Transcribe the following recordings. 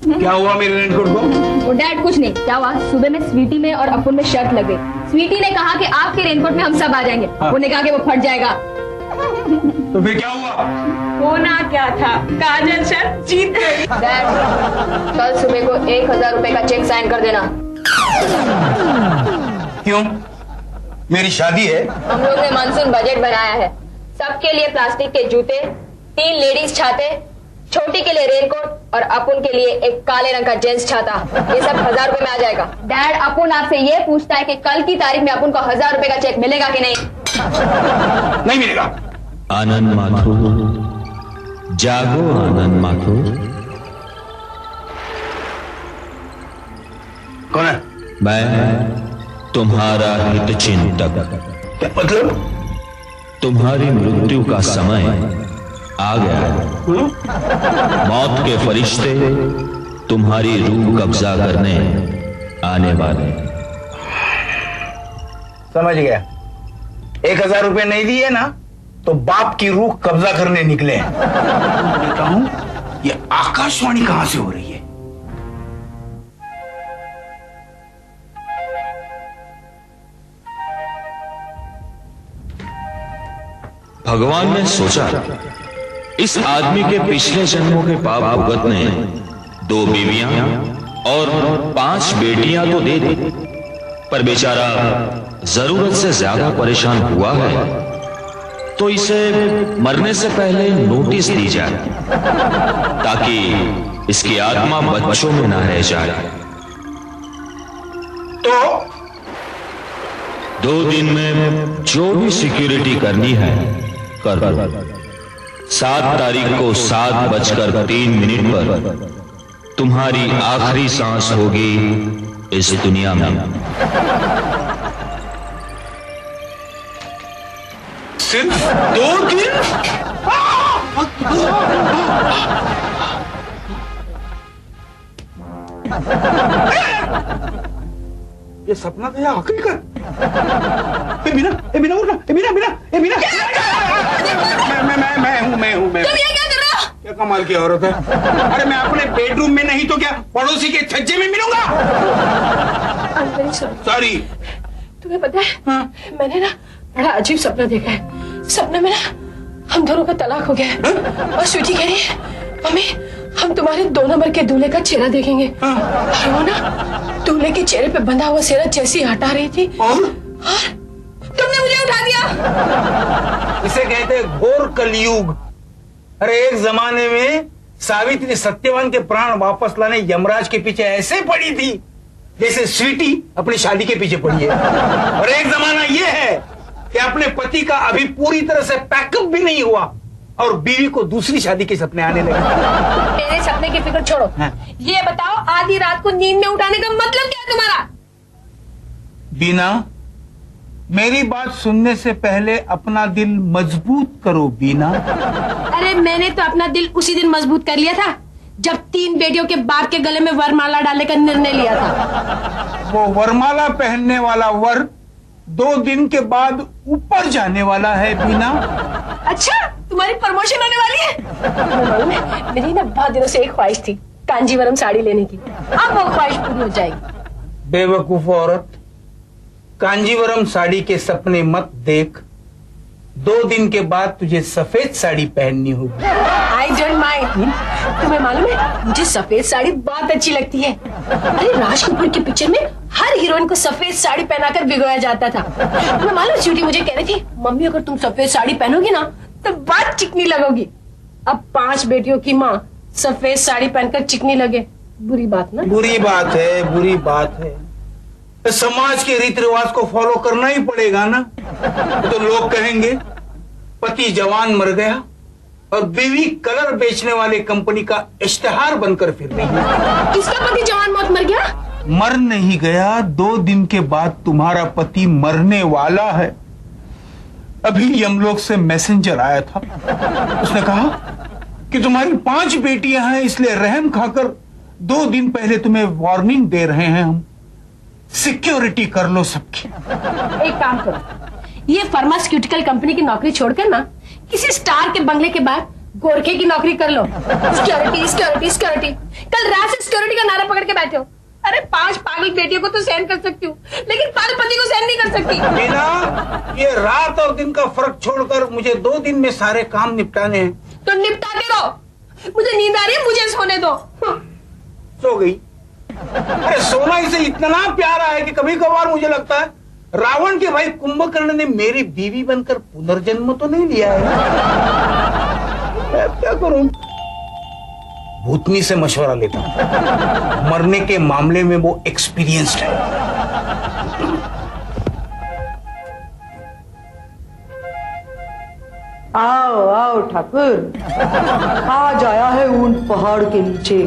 क्या हुआ मेरे रेनकोट को? वो डैड कुछ नहीं, क्या हुआ सुबह में स्वीटी में और अपुन में शर्त लग गई। स्वीटी ने कहा कि आपके रेनकोट में हम सब आ जाएंगे। हाँ। उन्होंने कहा कि वो फट जाएगा। तो फिर क्या हुआ? होना क्या था, काजल शर्त जीत गई। डैड कल सुबह को 1000 रुपए का चेक साइन कर देना। क्यों? मेरी शादी है। हम लोग ने मानसून बजट बनाया है। सबके लिए प्लास्टिक के जूते, 3 लेडीज छाते, छोटी के लिए रेनकोट और अपुन के लिए एक काले रंग का जेंट्स छाता। ये सब 1000 रुपए में आ जाएगा। डैड अपुन आपसे ये पूछता है कि कल की तारीख में अपुन को 1000 रुपए का चेक मिलेगा कि नहीं? नहीं मिलेगा। आनंद माथुर, जागो आनंद माथुर। कौन है? मैं तुम्हारा हित चिंतक। क्या मतलब? तुम्हारी मृत्यु का समय आ गया है। मौत के फरिश्ते तुम्हारी रूह कब्जा करने आने वाले। समझ गया। 1000 रुपए नहीं दिए ना तो बाप की रूह कब्जा करने निकले हैं। कहता हूं ये आकाशवाणी कहां से हो रही है? भगवान ने सोचा इस आदमी के पिछले जन्मों के पाप भुगतने 2 बीवियां और 5 बेटियां तो दे दी, पर बेचारा जरूरत से ज्यादा परेशान हुआ है, तो इसे मरने से पहले नोटिस दी जाए ताकि इसकी आत्मा बच्चों में ना रह जाए। तो 2 दिन में जो भी सिक्योरिटी करनी है कर दो। 7 तारीख को 7:03 पर तुम्हारी आखिरी सांस होगी इस दुनिया में। सिर्फ 2 दिन? ये सपना था या हकीकत? बिना उठना, बिना मैं हूँ। तुम ये क्या कर रहे हो? क्या कमाल की औरत है। अरे मैं अपने बेडरूम में नहीं तो क्या पड़ोसी के छज्जे में मिलूंगा? सॉरी। तुम्हें पता है हाँ? मैंने ना बड़ा अजीब सपना देखा है। सपने में ना हम दोनों का तलाक हो गया है। और स्वीटी कह रही है मम्मी हम तुम्हारे 2 नंबर के दूल्हे का चेहरा देखेंगे। और वो ना दूल्हे के चेहरे पे बंधा हुआ सेहरा जैसी हटा रही थी और तुमने मुझे उठा दिया। इसे कहते हैं घोर कलयुग। अरे एक जमाने में सावित्री सत्यवान के प्राण वापस लाने यमराज के पीछे ऐसे पड़ी थी जैसे स्वीटी अपनी शादी के पीछे पड़ी है। और एक जमाना यह है कि अपने पति का अभी पूरी तरह से पैकअप भी नहीं हुआ और बीवी को दूसरी शादी के सपने आने लगे। मेरे सपने की फिक्र छोड़ो। हाँ। ये बताओ आधी रात को नींद में उठाने का मतलब क्या है तुम्हारा? बीना मेरी बात सुनने से पहले अपना दिल मजबूत करो बीना। अरे मैंने तो अपना दिल उसी दिन मजबूत कर लिया था जब 3 बेटियों के बाप के गले में वरमाला डालने का निर्णय लिया था। वो वरमाला पहनने वाला वर 2 दिन के बाद ऊपर जाने वाला है बीना। अच्छा तुम्हारी प्रमोशन होने वाली है? मालूम है मेरी ना बहुत दिनों से एक ख्वाहिश थी कांजीवरम साड़ी लेने की। अब वो ख्वाहिश पूरी हो जाएगी। बेवकूफ औरत, कांजीवरम साड़ी के सपने मत देख। 2 दिन के बाद तुझे सफेद साड़ी पहननी होगी। I don't mind. तुम्हें मालूम है मुझे सफेद साड़ी बहुत अच्छी लगती है। अरे राज कपूर की पिक्चर में हर हीरोइन को सफेद साड़ी पहनाकर भिगोया जाता था। तुम्हें मालूम स्वीटी मुझे कह रही थी मम्मी अगर तुम सफेद साड़ी पहनोगी ना तो बहुत चिकनी लगोगी। अब 5 बेटियों की माँ सफेद साड़ी पहनकर चिकनी लगे, बुरी बात ना? बुरी बात है, बुरी बात है। समाज के रीति रिवाज को फॉलो करना ही पड़ेगा ना। तो लोग कहेंगे पति जवान मर गया और बीवी कलर बेचने वाले कंपनी का इश्तेहार बनकर फिर रही है। किसका पति जवान मौत मर गया? मर नहीं गया, 2 दिन के बाद तुम्हारा पति मरने वाला है। अभी यमलोक से मैसेंजर आया था। उसने कहा कि तुम्हारी 5 बेटियां हैं इसलिए रहम खाकर 2 दिन पहले तुम्हें वार्निंग दे रहे हैं हम। सिक्योरिटी कर लो सबकी। एक काम करो, ये फार्मास्यूटिकल कंपनी की नौकरी छोड़कर ना किसी स्टार के बंगले के बाहर गोरखे की नौकरी कर लो। सिक्योरिटी सिक्योरिटी सिक्योरिटी, कल रात से सिक्योरिटी का नारा पकड़ के बैठे हो। अरे 5 पागल बेटियों को तो सहन कर सकती हूँ, लेकिन पागल पति को सहन नहीं कर सकती। मीना, ये रात और दिन का फर्क छोड़कर मुझे 2 दिन में सारे काम निपटाने हैं। तो निपटाते रहो, मुझे नींद आ रही है, मुझे सोने दो। सो गई। अरे सोना इसे इतना प्यारा है कि कभी कभार मुझे लगता है रावण के भाई कुंभकर्ण ने मेरी बीवी बनकर पुनर्जन्म तो नहीं लिया है। क्या करूं? भूतनी से मशवरा लेता हूं, मरने के मामले में वो एक्सपीरियंस्ड है। आओ आओ ठाकुर, आज आया है ऊंट पहाड़ के नीचे।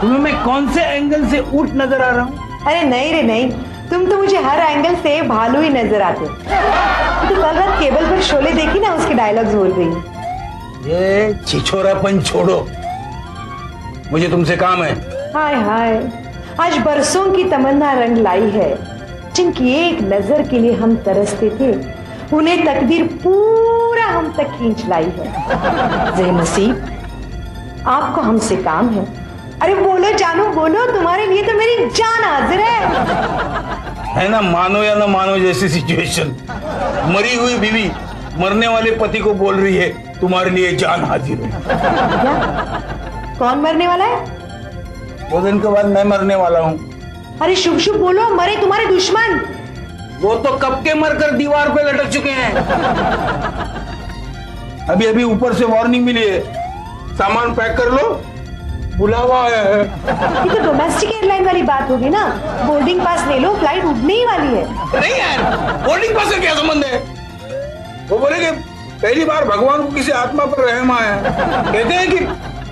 तुम्हें मैं कौन से एंगल से ऊंट नजर आ रहा हूँ? अरे नहीं रे नहीं, तुम तो मुझे हर एंगल से भालू ही नजर आते। तो कल रात केबल पर शोले देखी ना, उसके डायलॉग्स बोल रही हूँ। ये छिछोरापन छोड़ो, मुझे तुमसे काम है। हाय हाय, आज बरसों की तमन्ना रंग लाई है। जिनकी एक नजर के लिए हम तरसते थे, उन्हें तकदीर पूरा हम तक खींच लाई है। ज़े नसीब, आपको हमसे काम है। अरे बोलो जानू बोलो, तुम्हारे लिए तो मेरी जान हाजिर है ना? मानो या ना मानो जैसी सिचुएशन। मरी हुई बीवी मरने वाले पति को बोल रही है तुम्हारे लिए जान हाजिर है। क्या? कौन मरने वाला है? 2 दिन के बाद मैं मरने वाला हूँ। अरे शुभ शुभ बोलो, मरे तुम्हारे दुश्मन। वो तो कब के मरकर दीवार पे लटक चुके हैं। अभी अभी ऊपर से वार्निंग मिली है, सामान पैक कर लो, बुलावा आया है। ये तो डोमेस्टिक एयरलाइन वाली बात होगी ना, बोर्डिंग पास ले लो, फ्लाइट उड़ने ही वाली है। नहीं यार, बोर्डिंग पास का क्या संबंध है? वो बोले कि पहली बार भगवान को किसी आत्मा पर रहम आया, कहते हैं कि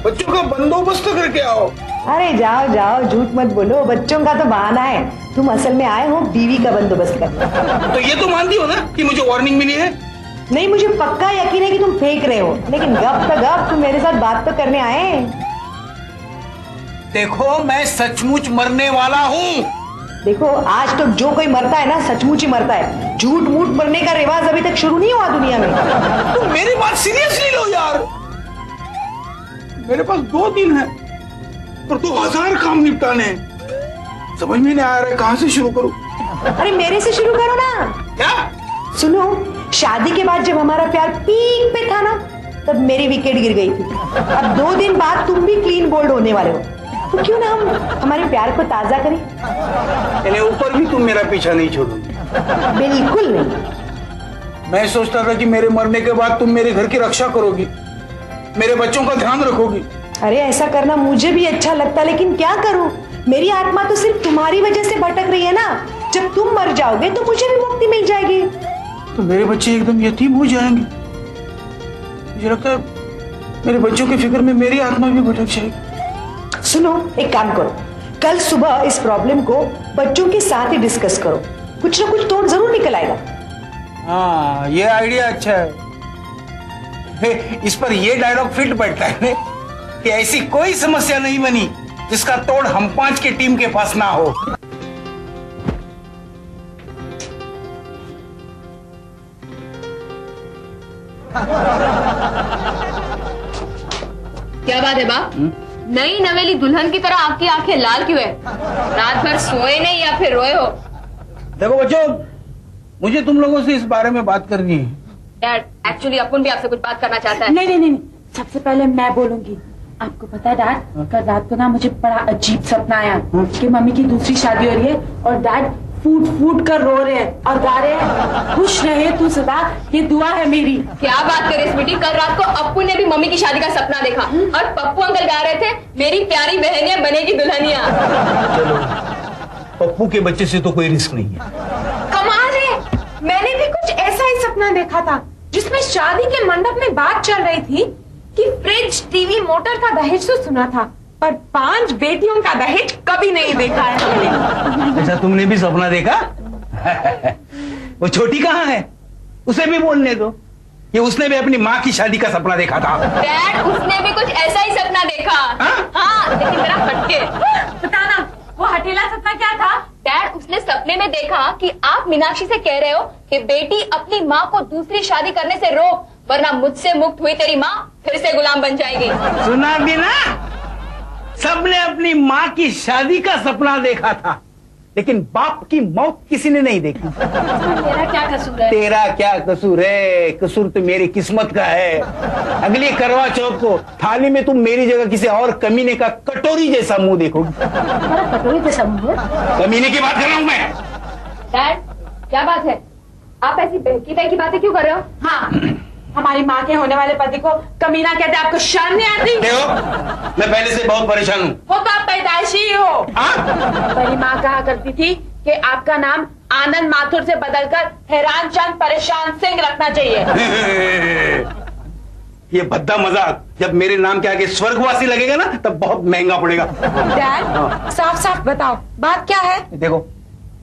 बच्चों का बंदोबस्त करके आओ। अरे जाओ जाओ, झूठ मत बोलो, बच्चों का तो बहाना है, तुम असल में आए हो बीवी का बंदोबस्त करने। तो ये तो मानती हो ना कि मुझे वार्निंग मिली है? नहीं, मुझे पक्का यकीन है कि तुम फेंक रहे हो, लेकिन गप तो गप, तुम मेरे साथ बात तो करने आए। देखो, मैं सचमुच मरने वाला हूँ। देखो, आज तो जो कोई मरता है ना, सचमुच ही मरता है। झूठ मूठ मरने का रिवाज अभी तक शुरू नहीं हुआ दुनिया में। तुम मेरी बात सीरियसली लो यार। मेरे पास 2 दिन है पर 2000 काम निपटाने हैं। समझ में नहीं आ रहा है कहां से शुरू करूं। अरे मेरे से शुरू करो ना। क्या? सुनो, शादी के बाद जब हमारा प्यार पीक पे था ना, तब मेरी विकेट गिर गई थी। अब 2 दिन बाद तुम भी क्लीन बोल्ड होने वाले हो, तो क्यों ना हम हमारे प्यार को ताजा करें। यानी ऊपर भी तुम मेरा पीछा नहीं छोड़ोगी? बिल्कुल नहीं। मैं सोचता था कि मेरे मरने के बाद तुम मेरे घर की रक्षा करोगी, मेरे बच्चों का ध्यान रखोगी। अरे ऐसा करना मुझे भी अच्छा लगता, लेकिन क्या करूं, मेरी आत्मा तो सिर्फ तुम्हारी वजह से भटक रही है ना। जब तुम मर जाओगे तो मुझे भी मुक्ति मिल जाएगी। तो मेरे बच्चे एकदम यतीम हो जाएंगे। मुझे लगता है मेरे बच्चों की फिक्र में मेरी आत्मा भी भटक जाएगी। सुनो, एक काम करो, कल सुबह इस प्रॉब्लम को बच्चों के साथ ही डिस्कस करो, कुछ ना कुछ तोड़ जरूर निकल आएगा। हाँ, ये आइडिया अच्छा है। इस पर ये डायलॉग फिट बैठता है कि ऐसी कोई समस्या नहीं बनी जिसका तोड़ हम 5 की टीम के पास ना हो। क्या बात है बाप? नई नवेली दुल्हन की तरह आपकी आंखें लाल क्यों है? रात भर सोए नहीं या फिर रोए हो? देखो बच्चों, मुझे तुम लोगों से इस बारे में बात करनी है। डैड, एक्चुअली अपन भी आपसे कुछ बात करना चाहता है। नहीं, सबसे पहले मैं बोलूंगी। आपको पता है डैड, कल रात को ना मुझे बड़ा अजीब सपना आया कि मम्मी की दूसरी शादी हो रही है और डैड फूट फूट कर रो रहे हैं और गा रहे हैं, खुश रहे तू सदा, ये दुआ है मेरी। क्या बात करे स्वीटी, कल रात को अप्पू ने भी मम्मी की शादी का सपना देखा और पप्पू अंकल गा रहे थे, मेरी प्यारी बहनिया बनेगी दुल्हनिया। चलो, पप्पू के बच्चे से तो कोई रिस्क नहीं है। कमाल है, मैंने भी कुछ ऐसा ही सपना देखा था जिसमें शादी के मंडप में बात चल रही थी कि फ्रिज, टीवी, मोटर का दहेज तो सुना था, पर 5 बेटियों का दहेज कभी नहीं देखा है। ऐसा तुमने भी सपना देखा? वो छोटी कहाँ है? उसे भी बोलने दो कि उसने भी अपनी माँ की शादी का सपना देखा था। डैड, उसने भी कुछ ऐसा ही सपना देखा। हाँ, लेकिन मेरा हटके। बताना, वो हटेला सपना क्या था? डैड, उसने सपने में देखा कि आप मीनाक्षी से कह रहे हो कि बेटी अपनी माँ को दूसरी शादी करने से रोक वरना मुझसे मुक्त हुई तेरी माँ फिर से गुलाम बन जाएगी। सुना भी ना, सबने अपनी माँ की शादी का सपना देखा था, लेकिन बाप की मौत किसी ने नहीं देखी। मेरा क्या कसूर है? तेरा क्या कसूर है? कसूर तो मेरी किस्मत का है। अगली करवा चौथ को थाली में तुम मेरी जगह किसी और कमीने का कटोरी जैसा मुंह देखोगी। कटोरी जैसा मुंह? कमीने की बात कर रहा हूँ मैं। डैड, क्या बात है? आप ऐसी बहकी बहकी बातें क्यों कर रहे हो? हाँ, हमारी माँ के होने वाले पति को कमीना कहते, आपको शर्म नहीं आती? देखो, मैं पहले से बहुत परेशान हूँ। वो तो आप पैदाइशी ही हो। मेरी माँ कहा करती थी कि आपका नाम आनंद माथुर से बदलकर हैरान चंद परेशान सिंह रखना चाहिए। ये भद्दा मजाक जब मेरे नाम के आगे स्वर्गवासी लगेगा ना, तब बहुत महंगा पड़ेगा। डैड, साफ साफ बताओ, बात क्या है? देखो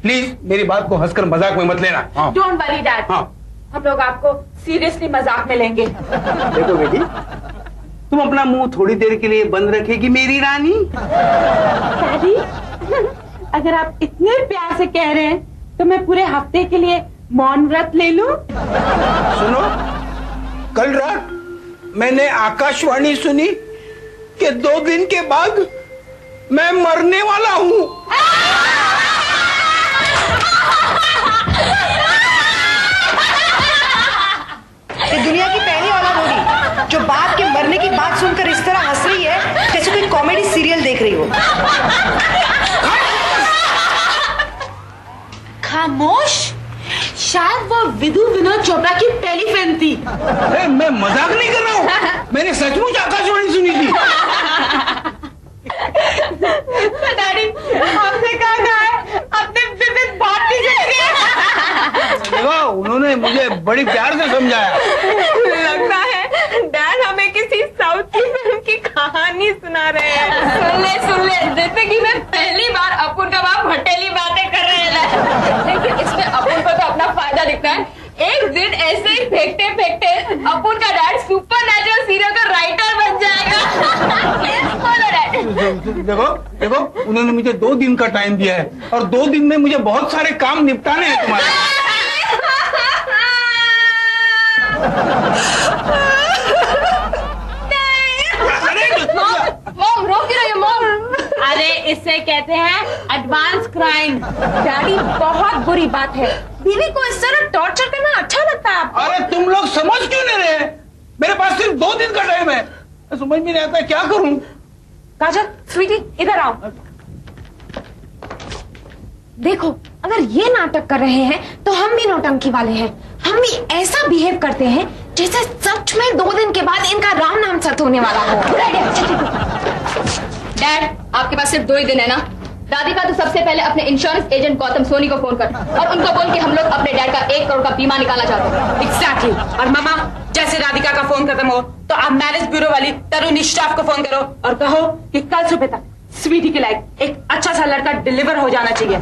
प्लीज, मेरी बात को हंसकर मजाक में मत लेना। डोंट वरी डैड, हम लोग आपको सीरियसली मजाक में लेंगे। देखो बेटी, तुम अपना मुंह थोड़ी देर के लिए बंद रखेगी मेरी रानी। डैडी, अगर आप इतने प्यार से कह रहे हैं तो मैं पूरे हफ्ते के लिए मौन व्रत ले लूं? सुनो, कल रात मैंने आकाशवाणी सुनी कि 2 दिन के बाद मैं मरने वाला हूँ। ये दुनिया की पहली औलाद होगी जो बाप के मरने की बात सुनकर इस तरह हंस रही है जैसे कोई कॉमेडी सीरियल देख रही हो। खामोश, शायद वो विधु विनोद चोपड़ा की पहली फिल्म थी। मैं मजाक नहीं कर रहा हूँ, मैंने सचमुच आकाशवाणी सुनी थी। डैडी, आपने कहा है अपने विविध बात देखो, उन्होंने मुझे बड़ी प्यार से समझाया। लगता है डैड हमें किसी साउथ की फिल्म की कहानी सुना रहे हैं। सुन ले, जैसे कि मैं पहली बार अपुन का बाप हटेली बातें कर रहे हैं, लेकिन इसमें अपुन को तो अपना फायदा दिखता है। एक दिन ऐसे ही फेंकते फेंकते अपुन का डैड सुपर नेचुरल सीरियल का राइटर बन जाएगा। बोलो डैड। देखो, उन्होंने मुझे 2 दिन का टाइम दिया है और 2 दिन में मुझे बहुत सारे काम निपटाने हैं तुम्हारे। मॉम, रो क्यों रही हो मॉम? अरे इसे कहते हैं एडवांस क्राइम। डैडी, बहुत बुरी बात है, बीवी को इस तरह टॉर्चर करना अच्छा लगता है आपको? अरे तुम लोग समझ क्यों नहीं रहे? मेरे पास सिर्फ 2 दिन का टाइम है, समझ में नहीं आता क्या करूं। काजल, स्वीटी, इधर आओ। देखो, अगर ये नाटक कर रहे हैं तो हम भी नौटंकी वाले हैं। हम भी ऐसा बिहेव करते हैं जैसे सच में 2 दिन के बाद इनका राम नाम सत होने वाला हो। डैड, आपके पास सिर्फ 2 ही दिन है ना? राधिका, तो सबसे पहले अपने इंश्योरेंस एजेंट गौतम सोनी को फोन कर और उनको बोल कि हम लोग अपने डैड का 1 करोड़ का बीमा निकालना चाहते हैं। एग्जैक्टली। और मामा, जैसे राधिका का फोन खत्म हो तो आप मैरिज ब्यूरो वाली तरुणी स्टाफ को फोन करो और कहो कि कल सुबह तक स्वीटी के लायक एक अच्छा सा लड़का डिलीवर हो जाना चाहिए।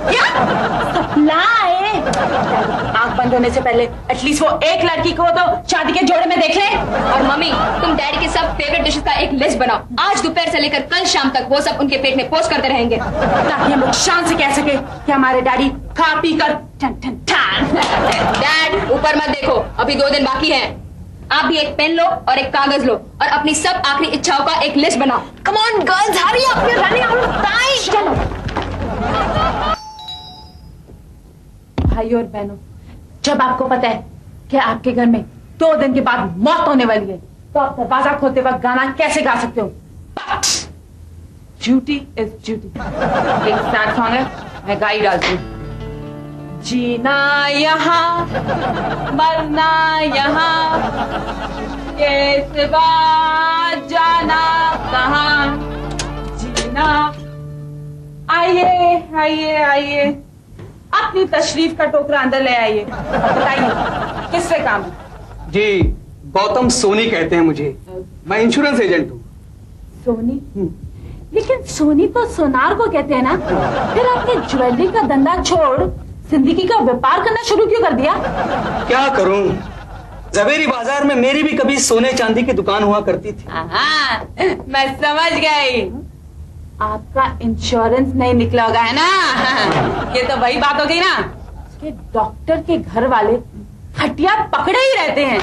सप्लाई। आंख बंद होने से पहले एटलीस्ट वो एक लड़की को तो शादी के जोड़े में देख ले। और मम्मी, तुम डैडी के सब फेवरेट डिशेस का एक लिस्ट बनाओ। आज दोपहर से लेकर कल शाम तक वो सब उनके पेट में पोस्ट करते रहेंगे, ताकि हम लोग शान से कह सके कि हमारे डैडी खा पी कर टन टन टन। डैड, ऊपर मत देखो, अभी 2 दिन बाकी हैं। आप भी एक पेन लो और एक कागज लो और अपनी सब आखिरी इच्छाओं का एक लिस्ट बनाओ। Come on girls, hurry up, we are running out of time. चलो भाइयों और बहनों, जब आपको पता है कि आपके घर में 2 दिन के बाद मौत होने वाली है, तो आप दरवाजा खोलते वक्त गाना कैसे गा सकते हो? Duty is duty. एक सैड सॉन्ग है, मैं गा ही डालती हूँ। जीना यहाँ, मरना यहाँ, के सिवा जाना कहाँ। जीना, आइए आइए आइए, अपनी तशरीफ का टोकरा अंदर ले आइए। बताइए किससे काम है? जी, गौतम सोनी कहते हैं मुझे, मैं इंश्योरेंस एजेंट हूँ। सोनी? लेकिन सोनी तो सोनार को कहते हैं ना, फिर आपने ज्वेलरी का धंधा छोड़ जिंदगी का व्यापार करना शुरू क्यों कर दिया? क्या करूं, जवेरी बाजार में मेरी भी कभी सोने चांदी की दुकान हुआ करती थी। मैं समझ गई, आपका इंश्योरेंस नहीं निकला होगा, है ना? ये तो वही बात हो गई ना कि डॉक्टर के घर वाले खटिया पकड़े ही रहते हैं।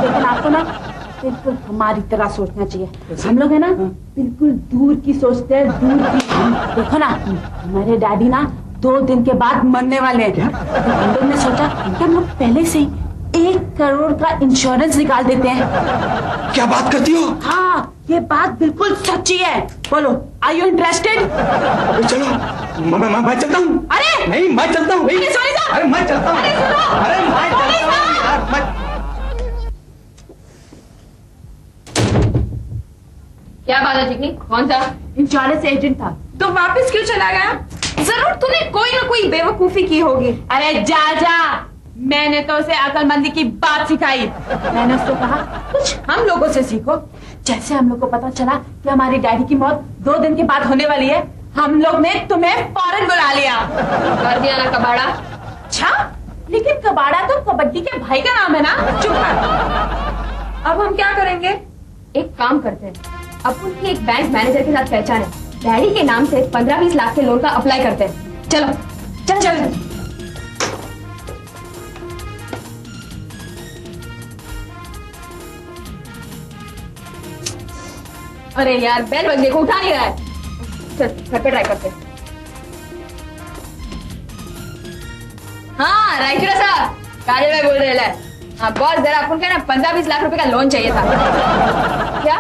लेकिन आपको ना बिल्कुल हमारी तरह सोचना चाहिए। हम लोग है ना बिल्कुल दूर की सोचते हैं, दूर की। देखो ना हमारे डैडी ना 2 दिन के बाद मरने वाले हैं। तो हम लोग ने सोचा कि हम लोग पहले से ही 1 करोड़ का इंश्योरेंस निकाल देते हैं। क्या बात करती हो? हाँ, ये बात बिल्कुल सच्ची है। बोलो, आर यू इंटरेस्टेड? चलो, मैं चलता हूँ। अरे नहीं, मैं चलता हूँ। अरे सॉरी साहब। अरे मैं चलता हूँ। अरे सुनो। अरे मैं चलता हूँ यार, क्या बात है चिकनी? कौन सा इंश्योरेंस एजेंट था। तो वापस क्यों चला गया? जरूर तूने कोई ना कोई बेवकूफी की होगी। अरे जा, मैंने तो उसे अकलमंदी की बात सिखाई। मैंने उससे कहा कुछ हम लोगों से सीखो। जैसे हम लोग को पता चला कि हमारी डैडी की मौत 2 दिन के बाद होने वाली है, हम लोग ने तुम्हें फौरन बुला लिया। कर दिया ना कबाड़ा। अच्छा, लेकिन कबाड़ा तो कबड्डी के भाई का नाम है ना। चुप कर। अब हम क्या करेंगे? एक काम करते हैं, अपन की एक बैंक मैनेजर के साथ पहचान है, डैडी के नाम से 15-20 लाख के लोन का अप्लाई करते हैं। चलो चल चल। अरे यार बेल बज गई, को उठा नहीं रहा है। चल घर पे ट्राई करते हैं। हाँ राइट साहब, काले भाई बोल रहे हैं। हाँ बॉस, जरा अपन के ना 15-20 लाख रुपए का लोन चाहिए था। क्या?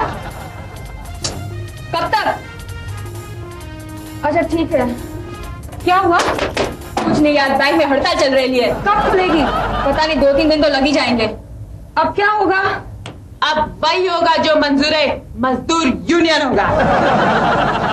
कब तक? अच्छा ठीक है। क्या हुआ? कुछ नहीं यार, बैंक में हड़ताल चल रही है। कब खुलेगी? पता नहीं, 2-3 दिन तो लग ही जाएंगे। अब क्या होगा? अब वही होगा जो मंजूर है, मजदूर यूनियन होगा।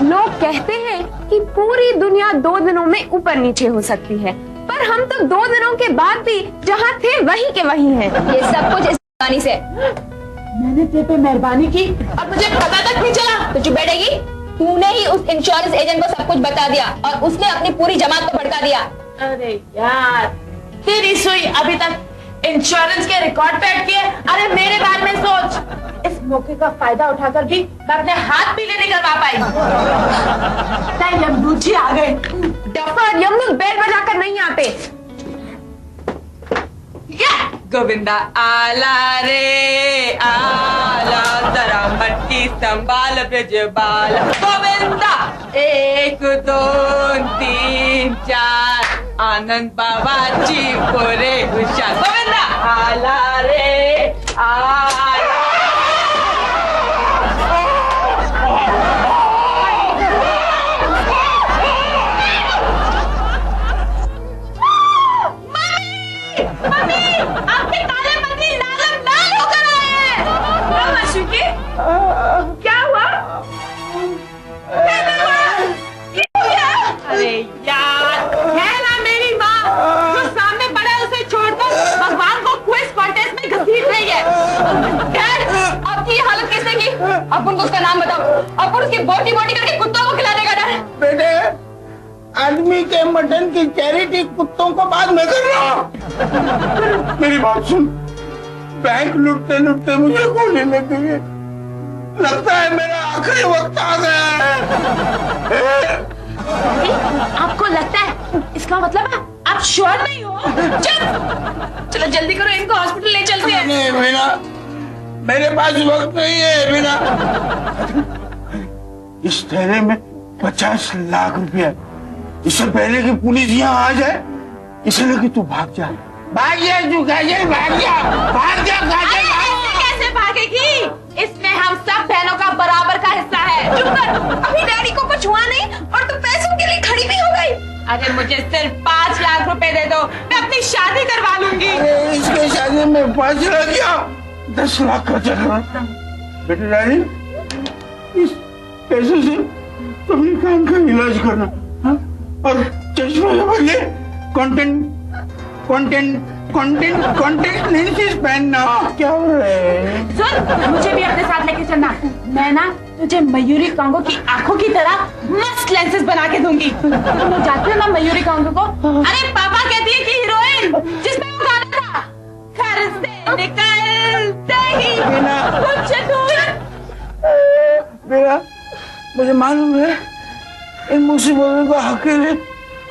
लोग कहते हैं कि पूरी दुनिया 2 दिनों में ऊपर नीचे हो सकती है, पर हम तो 2 दिनों के बाद भी जहाँ थे वहीं के वहीं हैं। ये सब कुछ इस कहानी से। मैंने तेरे पे मेहरबानी की, अब मुझे पता तक नहीं चला। तो चुप बैठेगी? तूने ही उस इंश्योरेंस एजेंट को सब कुछ बता दिया और उसने अपनी पूरी जमात को भड़का दिया। अरे यार, तेरी सुई अभी तक इंश्योरेंस के रिकॉर्ड पे अटकी है। अरे मेरे बारे में सोच। इस मौके का फायदा उठाकर भी मैं अपने हाथ पीले नहीं करवा पाई। यमदूत आ गए। डफर, यमदूत बेल बजाकर नहीं आते। गोविंदा आला रे आला, जरा मटकी संभाल ब्रजबाल। गोविंदा 1 2 3 4, आनंद बाबाची पोरे हुशार। गोविंदा आला रे आला। आपके काले पत्नी लाल लाल होकर आए हैं। क्या हुआ? अरे यार, है ना मेरी माँ जो सामने पड़ा है उसे छोड़कर भगवान को क्विज कॉन्टेस्ट में घसीट रही है। डैड, आपकी ये हालत किसने की? अपन को उसका नाम बताओ, अपन उसकी बोटी बोटी करके कुत्तों को खिला देगा। डैड बेटे, आदमी के मटन की चैरिटी कुत्तों को बाद में करना। मेरी बात सुन, बैंक लुटते लुटते मुझे गोली लग गई है। लगता है मेरा आखिरी वक्त आ गया है। आपको लगता है? इसका मतलब है आप श्योर नहीं हो? चलो जल्दी करो, इनको हॉस्पिटल ले चलते हैं। नहीं मीना, मेरे पास वक्त नहीं है मीना। इस थैले में 50 लाख रुपया। इससे पहले कि पुलिस यहाँ आ जाए, इसलिए कि तू भाग जा। भाग जा तू, काजल भाग जा, भाग जा काजल। कैसे भागेगी? इसमें हम सब बहनों का बराबर का हिस्सा है। चुप कर, अभी डैडी को कुछ हुआ नहीं और तू पैसों के लिए खड़ी भी हो गई। अरे मुझे सिर्फ 5 लाख रुपए दे दो, मैं अपनी शादी करवा लूंगी। अरे इसके शादी में 5 लाख क्या 10 लाख खर्चा करना। बेटे रानी, इस पैसे से तुम्हें कान का इलाज करना, हाँ? और चश्मे के बदले कंटेंट लेंसेज पहनना। क्या हो रहा है? सुन, मुझे भी अपने साथ लेके चलना। मैं ना तुझे मयूरी कांगो की आंखों की तरह मस्त लेंसेज बना के दूंगी। तुम लोग जाते हो ना मयूरी कांगो को? अरे पापा कहती है कि हीरोइन जिसमें वो गाना था, घर से निकलते ही कुछ दूर। बेटा, मुझे मालूम है इन मुसीबतों को अकेले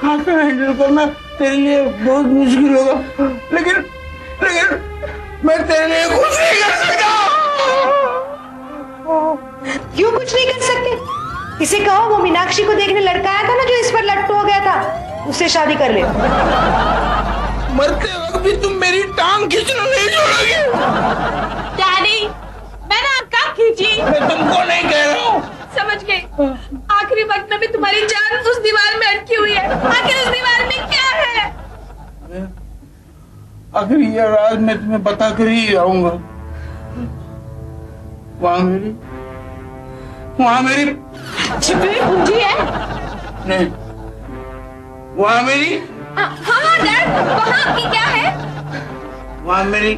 हाथ में हैंडल करना तेरे लिए बहुत मुश्किल होगा, लेकिन लेकिन मैं तेरे लिए कुछ नहीं कर सकता। क्यों कुछ नहीं कर सकते? इसे कहो वो मीनाक्षी को देखने लड़का आया था ना जो इस पर लट्टू हो गया था, उससे शादी कर ले। मरते वक्त भी तुम मेरी टांग खींचना नहीं छोड़ोगे। डैडी, मैंने आपका खींची। मैं तुमको नहीं कह रहा हूँ। समझ गई। आखिरी वक्त में भी तुम्हारी जान उस दीवार में अटकी हुई है। आखिर उस दीवार में क्या है? आखिर ये राज मैं तुम्हें बता कर ही आऊंगा। वहाँ मेरी छिपी हुई पूंजी है। नहीं, वहाँ मेरी हाँ डैड, वहाँ आपकी क्या है? वहाँ मेरी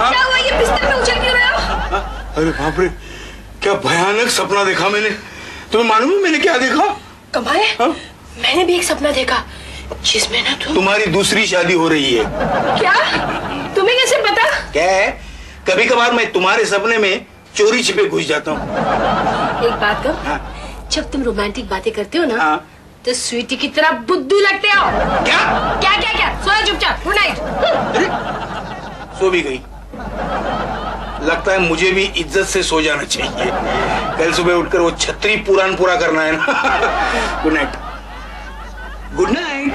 क्या हुआ? ये बिस्तर में उछल क्यों रहे हो? अरे बाप रे, क्या भयानक सपना देखा मैंने। तुम्हें मालूम है मैंने क्या देखा? कमाल है, मैंने भी एक सपना देखा जिसमें ना तुम्हारी दूसरी शादी हो रही है। क्या? तुम्हें कैसे पता? क्या है, कभी कभार मैं तुम्हारे सपने में चोरी छिपे घुस जाता हूँ। एक बात कहो, हाँ? जब तुम रोमांटिक बातें करते हो ना, हाँ? तो स्वीटी की तरह बुद्धू लगते हो। क्या क्या क्या क्या? सोया चुपचाप, गुड नाइट। सो भी गई। लगता है मुझे भी इज्जत से सो जाना चाहिए। कल सुबह उठकर वो छतरी पुराण पूरा करना है ना। Good night. Good night.